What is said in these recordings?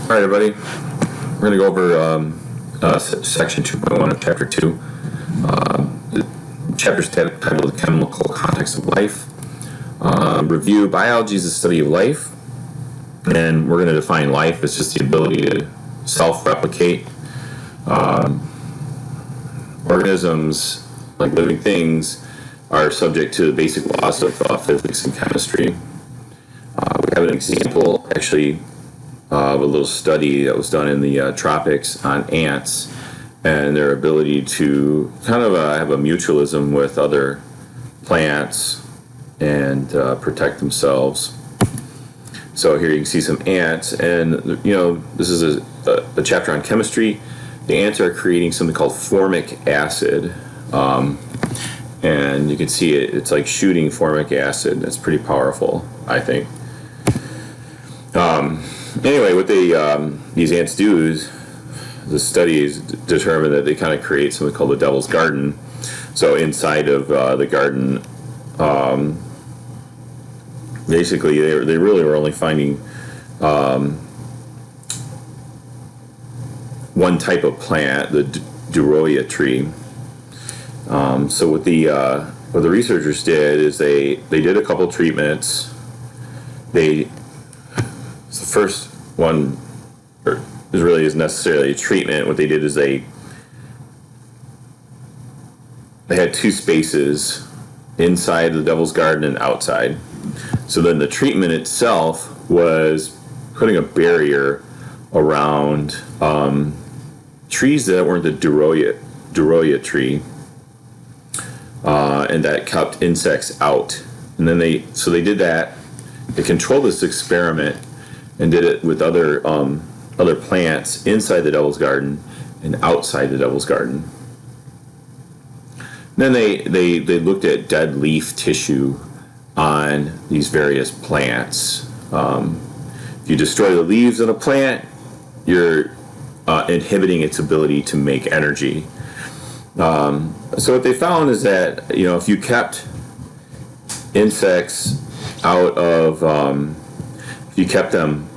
All right, everybody. We're going to go over section 2.1 of chapter 2. The chapter's titled The Chemical Context of Life. Review: biology is the study of life. And we're going to define life as just the ability to self-replicate. Organisms, like living things, are subject to the basic laws of physics and chemistry. We have an example, actually, of a little study that was done in the tropics on ants and their ability to kind of have a mutualism with other plants and protect themselves. So here you can see some ants, and this is a chapter on chemistry. The ants are creating something called formic acid, and you can see it's like shooting formic acid. It's pretty powerful, I think. Anyway, what these ants do is the studies determine that they kind of create something called the Devil's Garden. So inside of the garden, basically they really were only finding one type of plant, the Duroia tree. So what the researchers did is they did a couple treatments. The first one really isn't necessarily a treatment. What they did is they had two spaces inside the Devil's Garden and outside. So then the treatment itself was putting a barrier around trees that weren't the Duroia tree, and that kept insects out. And then they did that. They controlled this experiment and did it with other plants inside the Devil's Garden and outside the Devil's Garden. Then they looked at dead leaf tissue on these various plants. If you destroy the leaves in a plant, you're inhibiting its ability to make energy. So what they found is that if you kept insects out of if you kept them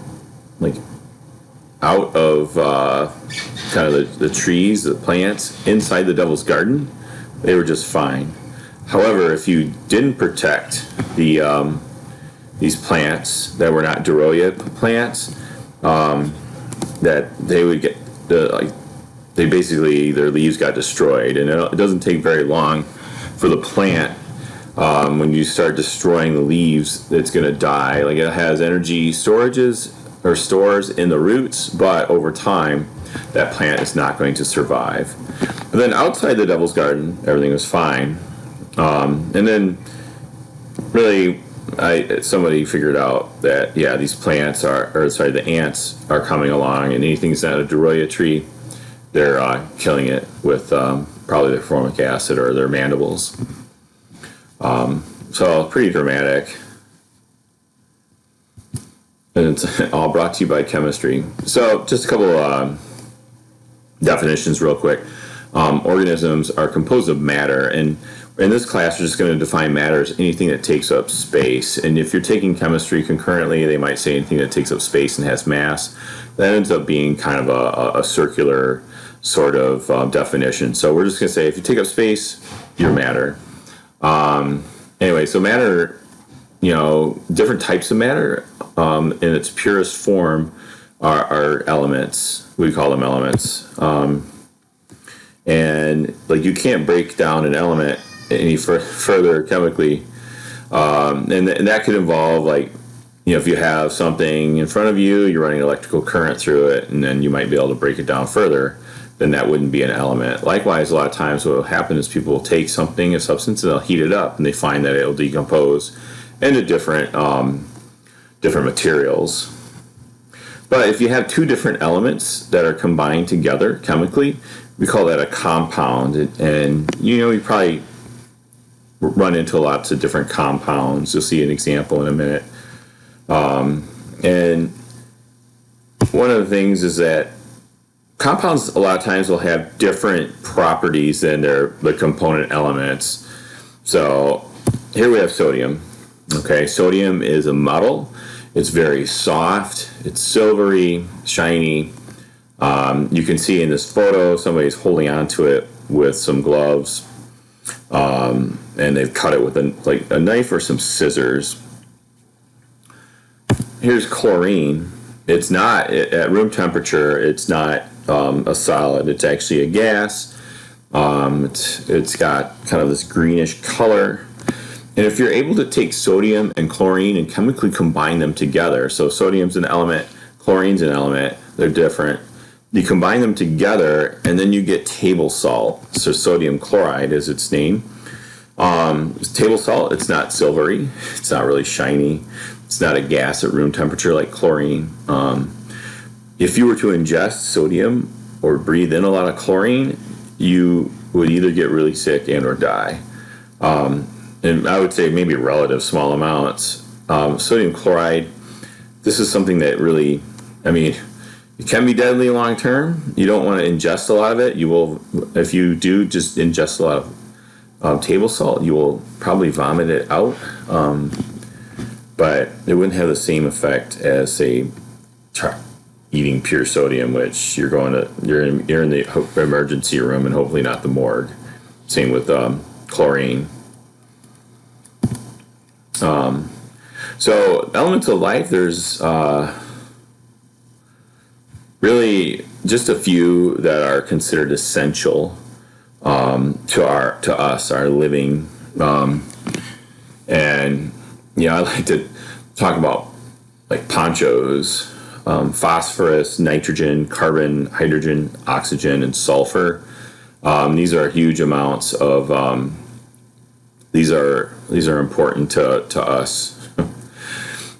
like out of kind of the trees, the plants inside the Devil's Garden, they were just fine. However, if you didn't protect these plants that were not Duroia plants, that they would get they basically, their leaves got destroyed, and it doesn't take very long for the plant. When you start destroying the leaves, it's going to die. Like, it has energy storages or stores in the roots, but over time, that plant is not going to survive. And then outside the Devil's Garden, everything was fine. And then, really, somebody figured out that these plants the ants are coming along, and anything that's not a Duroia tree, they're killing it with probably their formic acid or their mandibles. So pretty dramatic. And it's all brought to you by chemistry. So just a couple definitions real quick. Organisms are composed of matter, and in this class we're just going to define matter as anything that takes up space. And if you're taking chemistry concurrently, they might say anything that takes up space and has mass. That ends up being kind of a circular sort of definition. So we're just going to say if you take up space, you're matter. Anyway, so matter, different types of matter in its purest form are elements. We call them elements. And like, you can't break down an element any further chemically. And that could involve, like, if you have something in front of you, you're running electrical current through it, and then you might be able to break it down further, then that wouldn't be an element. Likewise, a lot of times what will happen is people will take something, a substance, and they'll heat it up, and they find that it'll decompose into different materials. But if you have two different elements that are combined together chemically, we call that a compound. And you probably run into lots of different compounds. You'll see an example in a minute. And one of the things is that compounds a lot of times will have different properties than the component elements. So here we have sodium. Okay, sodium is a metal, It's very soft. It's silvery, shiny. You can see in this photo somebody's holding onto it with some gloves, and they've cut it with a knife or some scissors. Here's chlorine. It's not at room temperature. It's not a solid. It's actually a gas. It's got kind of this greenish color. And if you're able to take sodium and chlorine and chemically combine them together, so sodium's an element, chlorine's an element, they're different. You combine them together, and then you get table salt. So sodium chloride is its name. Table salt, it's not silvery. It's not really shiny. It's not a gas at room temperature like chlorine. If you were to ingest sodium or breathe in a lot of chlorine, you would either get really sick and or die. And I would say maybe relative small amounts. Sodium chloride, this is something that really, it can be deadly long term. You don't want to ingest a lot of it. You will, if you do just ingest a lot of table salt, you will probably vomit it out. But it wouldn't have the same effect as, say, eating pure sodium, which you're in the emergency room and hopefully not the morgue. Same with chlorine. So elements of life, there's really just a few that are considered essential to us, our living. And I like to talk about like ponchos, phosphorus, nitrogen, carbon, hydrogen, oxygen, and sulfur. These are huge amounts of. These are important to us.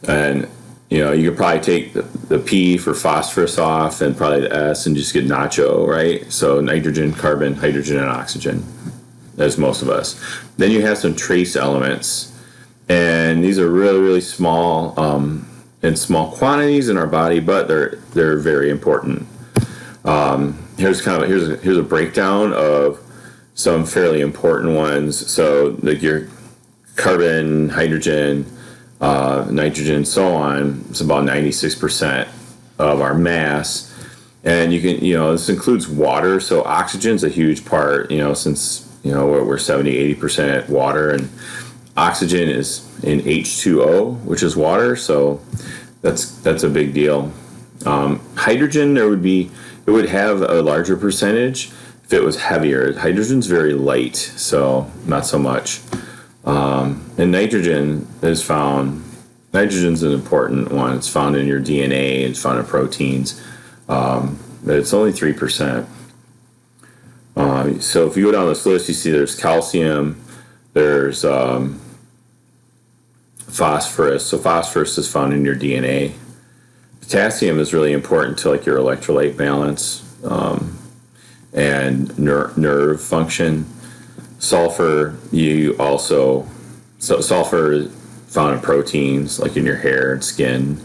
And you could probably take the P for phosphorus off and probably the S and just get nacho, right? So nitrogen, carbon, hydrogen, and oxygen. That's most of us. Then you have some trace elements, and these are really, really small in small quantities in our body, but they're very important. Here's a breakdown of some fairly important ones. So like your carbon, hydrogen, nitrogen, so on. It's about 96% of our mass. And you can, this includes water. So oxygen's a huge part, since, we're 70-80% water, and oxygen is in H2O, which is water. So that's a big deal. Hydrogen, it would have a larger percentage if it was heavier. Hydrogen's very light, so not so much. And nitrogen's an important one. It's found in your DNA, it's found in proteins, but it's only 3%. So if you go down this list, you see there's calcium, there's phosphorus. So phosphorus is found in your DNA. Potassium is really important to like your electrolyte balance and nerve function. Sulfur, sulfur is found in proteins like in your hair and skin.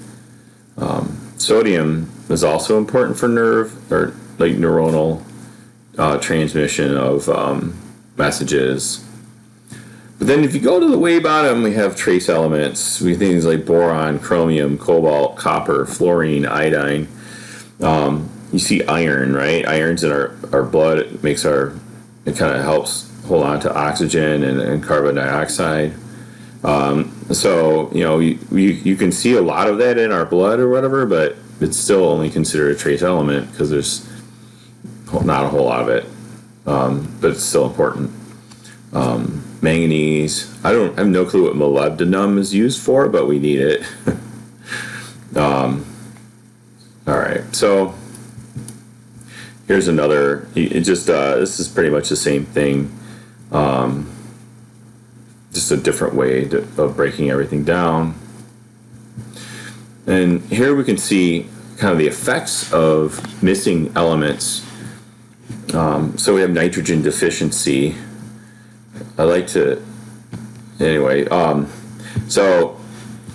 Sodium is also important for nerve or like neuronal transmission of messages. But then if you go to the way bottom, we have trace elements. We have things like boron, chromium, cobalt, copper, fluorine, iodine. You see iron, right? Iron's in our blood. It kind of helps hold on to oxygen and carbon dioxide. So, you can see a lot of that in our blood or whatever, but it's still only considered a trace element because there's not a whole lot of it. But it's still important. Manganese. I have no clue what molybdenum is used for, but we need it. All right. So here's another. This is pretty much the same thing. Just a different way of breaking everything down. And here we can see kind of the effects of missing elements. So we have nitrogen deficiency. So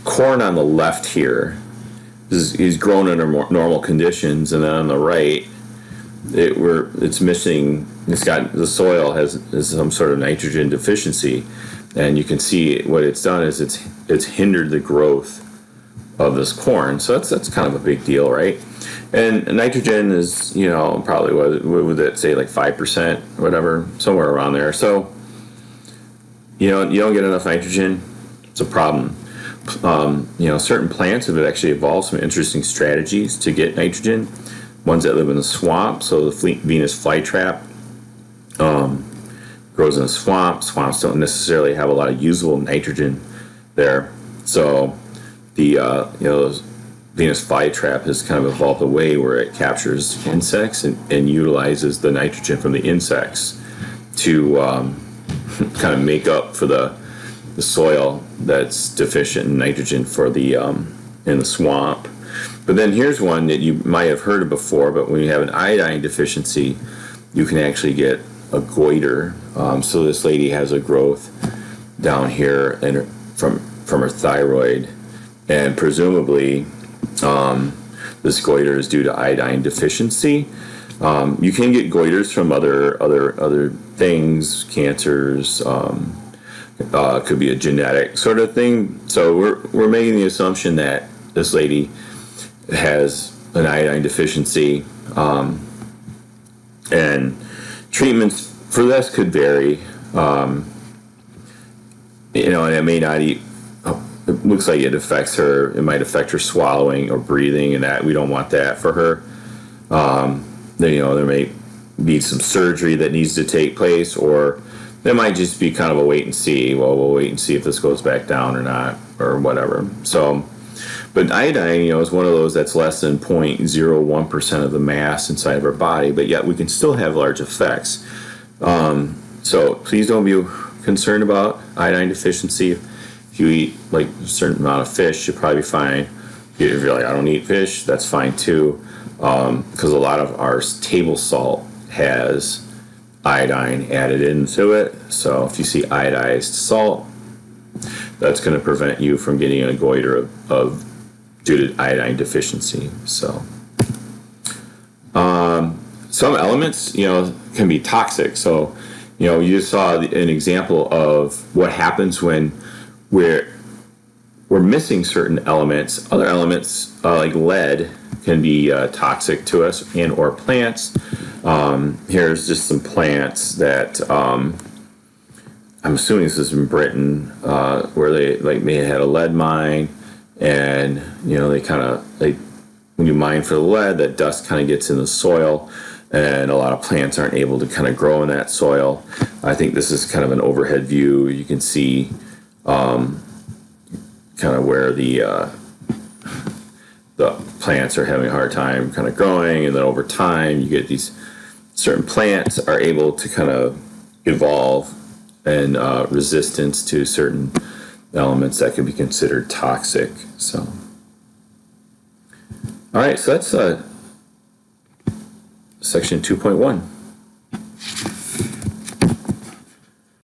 corn on the left here is grown under normal conditions, and then on the right, it's missing. The soil has some sort of nitrogen deficiency, and you can see what it's done is it's hindered the growth of this corn. So that's kind of a big deal, right? And nitrogen is, probably what would it say, like 5%, whatever, somewhere around there. So, you don't get enough nitrogen, it's a problem. Certain plants have actually evolved some interesting strategies to get nitrogen. Ones that live in the swamp, so the Venus flytrap grows in a swamp. Swamps don't necessarily have a lot of usable nitrogen there. So the Venus flytrap has kind of evolved a way where it captures insects and utilizes the nitrogen from the insects to kind of make up for the soil that's deficient in nitrogen for the in the swamp. But then here's one that you might have heard of before, but when you have an iodine deficiency, you can actually get a goiter. So this lady has a growth down here and from her thyroid, and presumably this goiter is due to iodine deficiency. You can get goiters from other things, cancers. Could be a genetic sort of thing. So we're making the assumption that this lady has an iodine deficiency, and treatments for this could vary. And it may not eat. It looks like it affects her. It might affect her swallowing or breathing, and that we don't want that for her. There may be some surgery that needs to take place, or there might just be kind of a wait and see. Well, we'll wait and see if this goes back down or not, or whatever. So, but iodine, is one of those that's less than 0.01% of the mass inside of our body, but yet we can still have large effects. So please don't be concerned about iodine deficiency. If you eat like a certain amount of fish, you'll probably be fine. If you're like, I don't eat fish, that's fine too, because a lot of our table salt has iodine added into it. So if you see iodized salt, that's going to prevent you from getting a goiter of due to iodine deficiency. So some elements, can be toxic. So, you just saw an example of what happens when we're missing certain elements. Other elements like lead can be toxic to us and or plants. Here's just some plants that I'm assuming this is in Britain, where they may have had a lead mine, and they kind of when you mine for the lead, that dust kind of gets in the soil, and a lot of plants aren't able to kind of grow in that soil. I think this is kind of an overhead view. You can see kind of where the plants are having a hard time kind of growing, and then over time you get these certain plants are able to kind of evolve and resistance to certain elements that can be considered toxic. So, all right, so that's section 2.1.